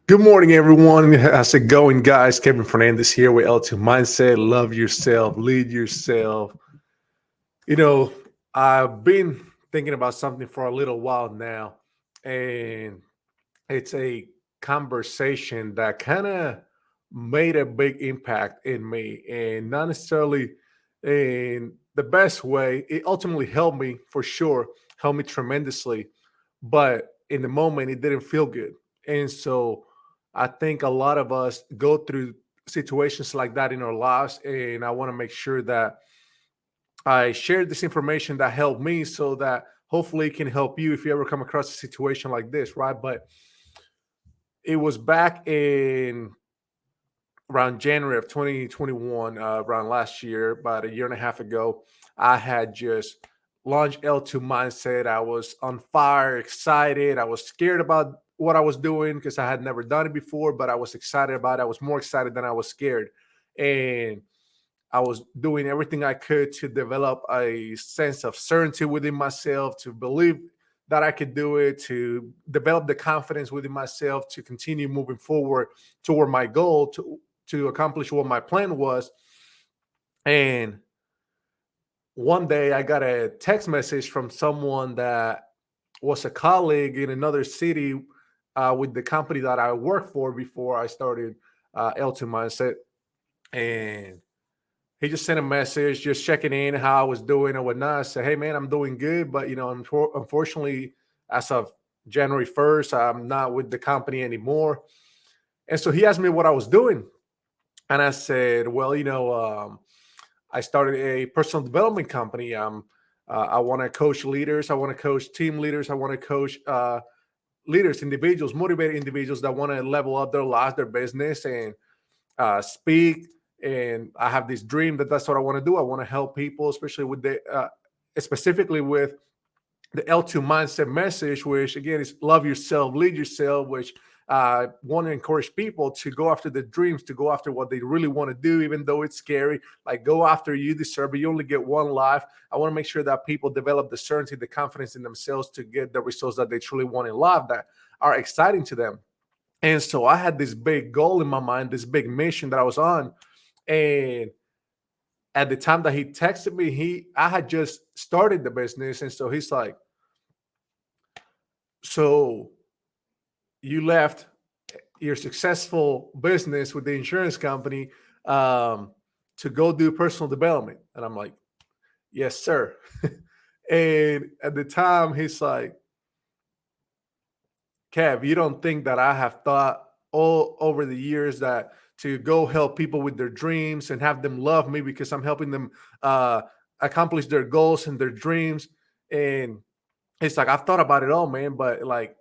Good morning, everyone. How's it going, guys? Kevin Fernandez here with L2 Mindset. Love yourself, lead yourself. You know, I've been thinking about something for a little while now, and it's a conversation that kind of made a big impact in me, and not necessarily in the best way. It ultimately helped me for sure, helped me tremendously, but in the moment, it didn't feel good. And so I think a lot of us go through situations like that in our lives, and I want to make sure that I shared this information that helped me so that hopefully it can help you if you ever come across a situation like this, right? But it was back in around January of 2021, around last year, about a year and a half ago. I had just launched L2 Mindset. I was on fire, excited. I was scared about what I was doing because I had never done it before, but I was excited about it. I was more excited than I was scared. And I was doing everything I could to develop a sense of certainty within myself, to believe that I could do it, to develop the confidence within myself, to continue moving forward toward my goal, to accomplish what my plan was. And one day I got a text message from someone that was a colleague in another city with the company that I worked for before I started L2 Mindset. And he just sent a message, just checking in how I was doing and whatnot. I said, "Hey man, I'm doing good, but unfortunately, as of January 1st, I'm not with the company anymore." And so he asked me what I was doing, and I said, "Well, I started a personal development company. I want to coach leaders. I want to coach team leaders. I want to coach leaders, individuals, motivated individuals that want to level up their lives, their business, and speak. And I have this dream that that's what I want to do. I want to help people, especially with specifically with the L2 mindset message, which again is love yourself, lead yourself, which want to encourage people to go after the dreams, to go after what they really want to do, even though it's scary. Like go after you deserve it. You only get one life. I want to make sure that people develop the certainty, the confidence in themselves to get the results that they truly want in life that are exciting to them. And so I had this big goal in my mind, this big mission that I was on. And at the time that he texted me, I had just started the business. And so he's like, "So you left your successful business with the insurance company um, to go do personal development." And I'm like, "Yes, sir." And at the time, he's like, "Kev, you don't think that I have thought all over the years that to go help people with their dreams and have them love me because I'm helping them uh, accomplish their goals and their dreams?" And it's like I've thought about it all, man, but like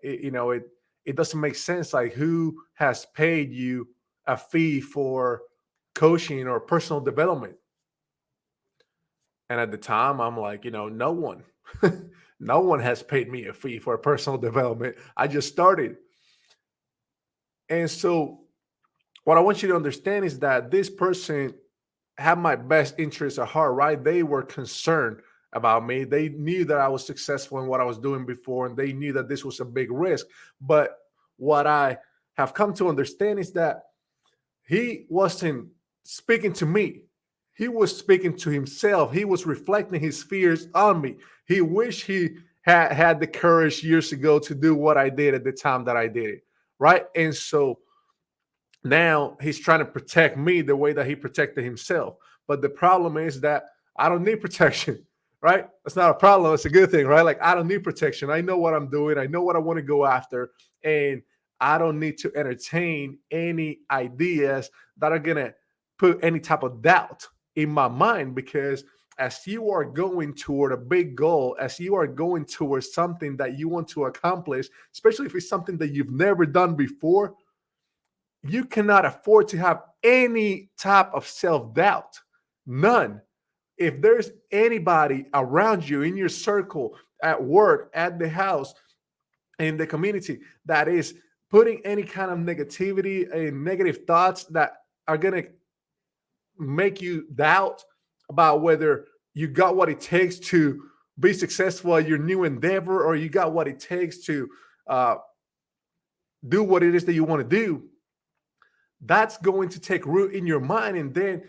it doesn't make sense. Like, who has paid you a fee for coaching or personal development? And at the time, I'm like, no one, no one has paid me a fee for personal development. I just started. And so what I want you to understand is that this person had my best interests at heart, right? They were concerned about me. They knew that I was successful in what I was doing before, and they knew that this was a big risk. But what I have come to understand is that he wasn't speaking to me. He was speaking to himself. He was reflecting his fears on me. He wished he had the courage years ago to do what I did at the time that I did it. Right. And so now he's trying to protect me the way that he protected himself. But the problem is that I don't need protection, right? That's not a problem. It's a good thing, right? Like I don't need protection. I know what I'm doing. I know what I want to go after. And I don't need to entertain any ideas that are going to put any type of doubt in my mind because as you are going toward a big goal, as you are going towards something that you want to accomplish, especially if it's something that you've never done before, you cannot afford to have any type of self doubt. None. If there's anybody around you in your circle, at work, at the house, in the community that is putting any kind of negativity and negative thoughts that are going to make you doubt about whether you got what it takes to be successful at your new endeavor or you got what it takes to uh, do what it is that you want to do, that's going to take root in your mind, and then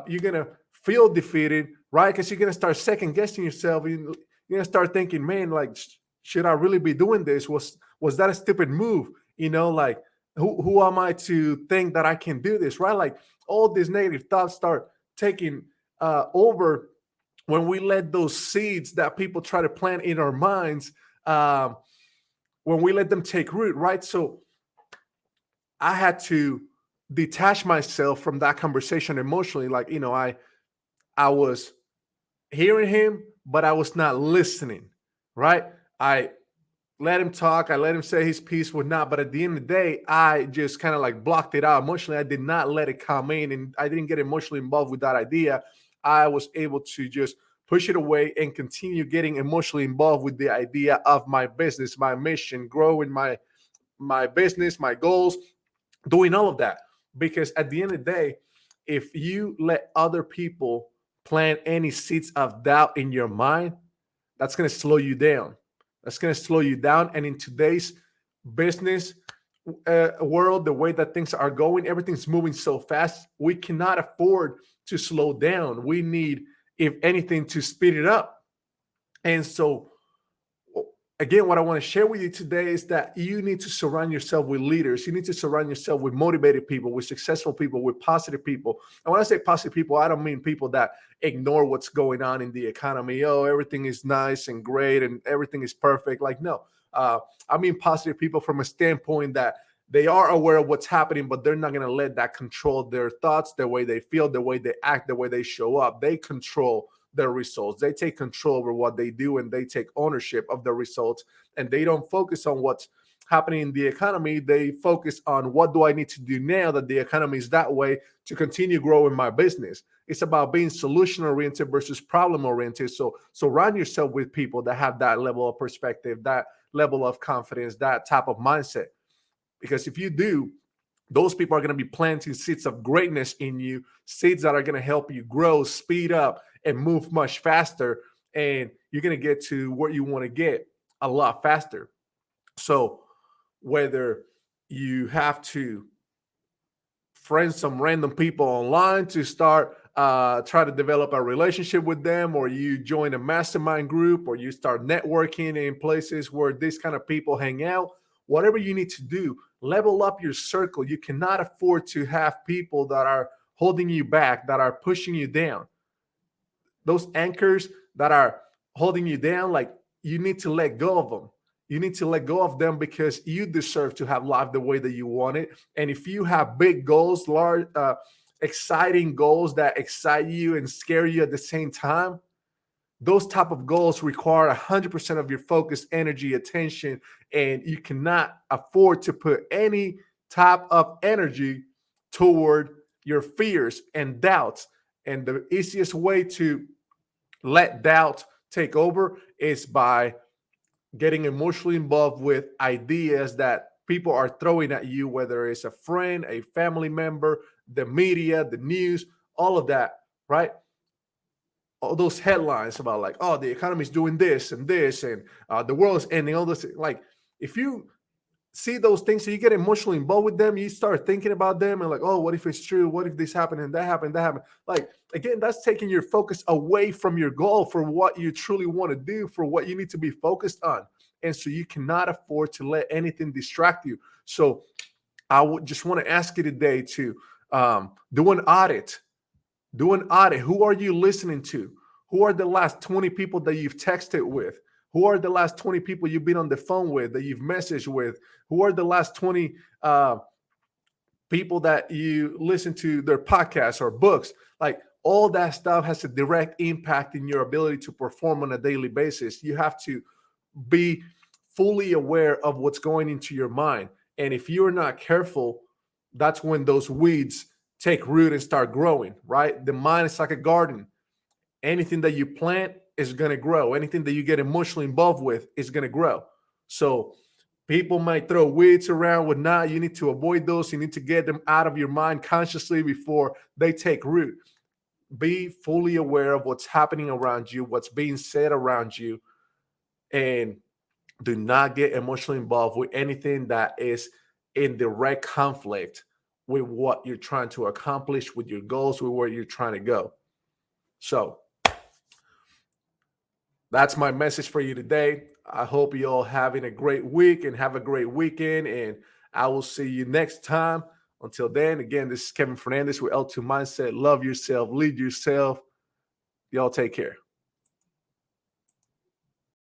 you're gonna feel defeated, right? Because you're gonna start second guessing yourself. You're gonna start thinking, man, like, should I really be doing this? Was that a stupid move? Like, who am I to think that I can do this, right? Like, all these negative thoughts start taking over when we let those seeds that people try to plant in our minds, um, when we let them take root, right? So I had to detach myself from that conversation emotionally. Like, I was hearing him, but I was not listening, right? I let him talk, I let him say his piece, whatnot. But at the end of the day, I just kind of like blocked it out emotionally. I did not let it come in, and I didn't get emotionally involved with that idea. I was able to just push it away and continue getting emotionally involved with the idea of my business, my mission, growing my business, my goals, doing all of that. Because at the end of the day, if you let other people plant any seeds of doubt in your mind, that's going to slow you down. That's going to slow you down. And in today's business world, the way that things are going, everything's moving so fast. We cannot afford to slow down. We need, if anything, to speed it up. And so, again, what I want to share with you today is that you need to surround yourself with leaders. You need to surround yourself with motivated people, with successful people, with positive people. And when I say positive people, I don't mean people that ignore what's going on in the economy. Oh, everything is nice and great and everything is perfect. Like, no, I mean positive people from a standpoint that they are aware of what's happening, but they're not going to let that control their thoughts, the way they feel, the way they act, the way they show up. They control their results. They take control over what they do, and they take ownership of the results. And they don't focus on what's happening in the economy. They focus on, what do I need to do now that the economy is that way to continue growing my business? It's about being solution oriented versus problem oriented. So surround yourself with people that have that level of perspective, that level of confidence, that type of mindset. Because if you do, those people are going to be planting seeds of greatness in you, seeds that are going to help you grow, speed up, and move much faster. And you're going to get to where you want to get a lot faster. So, whether you have to friend some random people online to start try to develop a relationship with them, or you join a mastermind group, or you start networking in places where these kind of people hang out, whatever you need to do, level up your circle. You cannot afford to have people that are holding you back, that are pushing you down. Those anchors that are holding you down, like, you need to let go of them. You need to let go of them, because you deserve to have life the way that you want it. And if you have big goals, large exciting goals that excite you and scare you at the same time, those type of goals require 100% of your focus, energy, attention. And you cannot afford to put any type of energy toward your fears and doubts. And the easiest way to let doubt take over is by getting emotionally involved with ideas that people are throwing at you, whether it's a friend, a family member, the media, the news, all of that, right? All those headlines about, like, oh, the economy is doing this, and the world is ending, all this. Like, if you see those things, so you get emotionally involved with them, you start thinking about them, and like, oh, what if it's true? What if this happened and that happened, that happened? Like, again, that's taking your focus away from your goal, for what you truly want to do, for what you need to be focused on. And so you cannot afford to let anything distract you. So I would just want to ask you today to do an audit. Do an audit. Who are you listening to? Who are the last 20 people that you've texted with? Who are the last 20 people you've been on the phone with, that you've messaged with? Who are the last 20 people that you listen to their podcasts or books? Like, all that stuff has a direct impact in your ability to perform on a daily basis. You have to be fully aware of what's going into your mind. And if you're not careful, that's when those weeds take root and start growing, right? The mind is like a garden. Anything that you plant is going to grow. Anything that you get emotionally involved with is going to grow. So people might throw weeds around, whatnot. You need to avoid those. You need to get them out of your mind consciously before they take root. Be fully aware of what's happening around you, what's being said around you, and Do not get emotionally involved with anything that is in direct conflict with what you're trying to accomplish, with your goals, with where you're trying to go. So that's my message for you today. I hope you all having a great week and have a great weekend. And I will see you next time. Until then, again, this is Kevin Fernandez with L2 Mindset. Love yourself, lead yourself. Y'all take care.